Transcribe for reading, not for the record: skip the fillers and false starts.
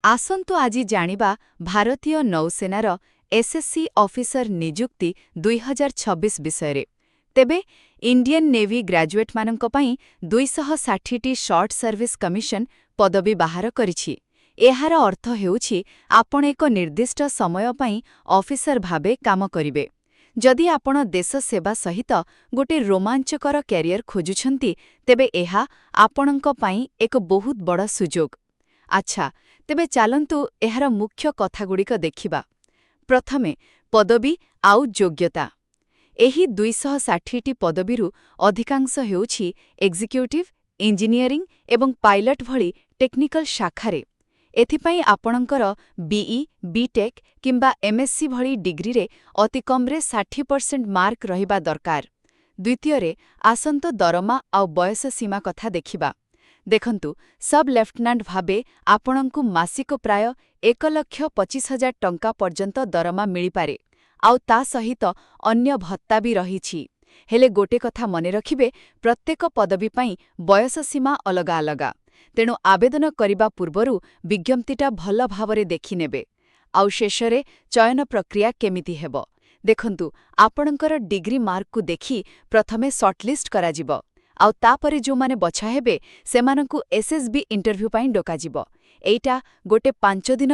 ଆସନ୍ତୁ ଆଜି ଜାଣିବା ଭାରତୀୟ ନୌସେନାର ଏସ୍ଏସ୍ସି ଅଫିସର ନିଯୁକ୍ତି 2026 ବିଷୟରେ। ତେବେ ଇଣ୍ଡିଆନ୍ ନେଭି ଗ୍ରାଜୁଏଟ୍ମାନଙ୍କ ପାଇଁ 260ଟି ସର୍ଟ ସର୍ଭିସ୍ କମିଶନ ପଦବୀ ବାହାର କରିଛି। ଏହାର ଅର୍ଥ ହେଉଛି ଆପଣ ଏକ ନିର୍ଦ୍ଦିଷ୍ଟ ସମୟ ପାଇଁ ଅଫିସର ଭାବେ କାମ କରିବେ। ଯଦି ଆପଣ ଦେଶ ସେବା ସହିତ ଗୋଟେ ରୋମାଞ୍ଚକର କ୍ୟାରିୟର ଖୋଜୁଛନ୍ତି, ତେବେ ଏହା ଆପଣଙ୍କ ପାଇଁ ଏକ ବହୁତ ବଡ଼ ସୁଯୋଗ। ଆଚ୍ଛା, ତେବେ ଚାଲନ୍ତୁ ଏହାର ମୁଖ୍ୟ କଥାଗୁଡ଼ିକ ଦେଖିବା। ପ୍ରଥମେ, ପଦବୀ ଆଉ ଯୋଗ୍ୟତା। ଏହି 260ଟି ପଦବୀରୁ ଅଧିକାଂଶ ହେଉଛି ଏକ୍ଜିକ୍ୟୁଟିଭ୍, ଇଞ୍ଜିନିୟରିଂ ଏବଂ ପାଇଲଟ ଭଳି ଟେକ୍ନିକାଲ ଶାଖାରେ। ଏଥିପାଇଁ ଆପଣଙ୍କର ବିଇ, ବିଟେକ୍ କିମ୍ବା ଏମ୍ଏସ୍ସି ଭଳି ଡିଗ୍ରୀରେ ଅତିକମ୍ରେ 60% ମାର୍କ ରହିବା ଦରକାର। ଦ୍ୱିତୀୟରେ, ଆସନ୍ତୁ ଦରମା ଆଉ ବୟସ ସୀମା କଥା ଦେଖିବା। ଦେଖନ୍ତୁ, ସବ୍ ଲେଫ୍ଟନାଣ୍ଟ ଭାବେ ଆପଣଙ୍କୁ ମାସିକ ପ୍ରାୟ 1,25,000 ଟଙ୍କା ପର୍ଯ୍ୟନ୍ତ ଦରମା ମିଳିପାରେ, ଆଉ ତା ସହିତ ଅନ୍ୟ ଭତ୍ତା ବି ରହିଛି। ହେଲେ ଗୋଟେ କଥା ମନେ ରଖିବେ, ପ୍ରତ୍ୟେକ ପଦବୀ ପାଇଁ ବୟସ ସୀମା ଅଲଗା ଅଲଗା। ତେଣୁ ଆବେଦନ କରିବା ପୂର୍ବରୁ ବିଜ୍ଞପ୍ତିଟା ଭଲ ଭାବରେ ଦେଖିନେବେ। ଆଉ ଶେଷରେ, ଚୟନ ପ୍ରକ୍ରିୟା କେମିତି ହେବ? ଦେଖନ୍ତୁ, ଆପଣଙ୍କର ଡିଗ୍ରୀ ମାର୍କକୁ ଦେଖି ପ୍ରଥମେ ସର୍ଟଲିଷ୍ଟ କରାଯିବ। ଆଉ ତାପରେ ଯେଉଁମାନେ ବଛା ହେବେ, ସେମାନଙ୍କୁ ଏସ୍ଏସ୍ବି ଇଣ୍ଟରଭ୍ୟୁ ପାଇଁ ଡକାଯିବ। ଏଇଟା ଗୋଟେ 5 ଦିନ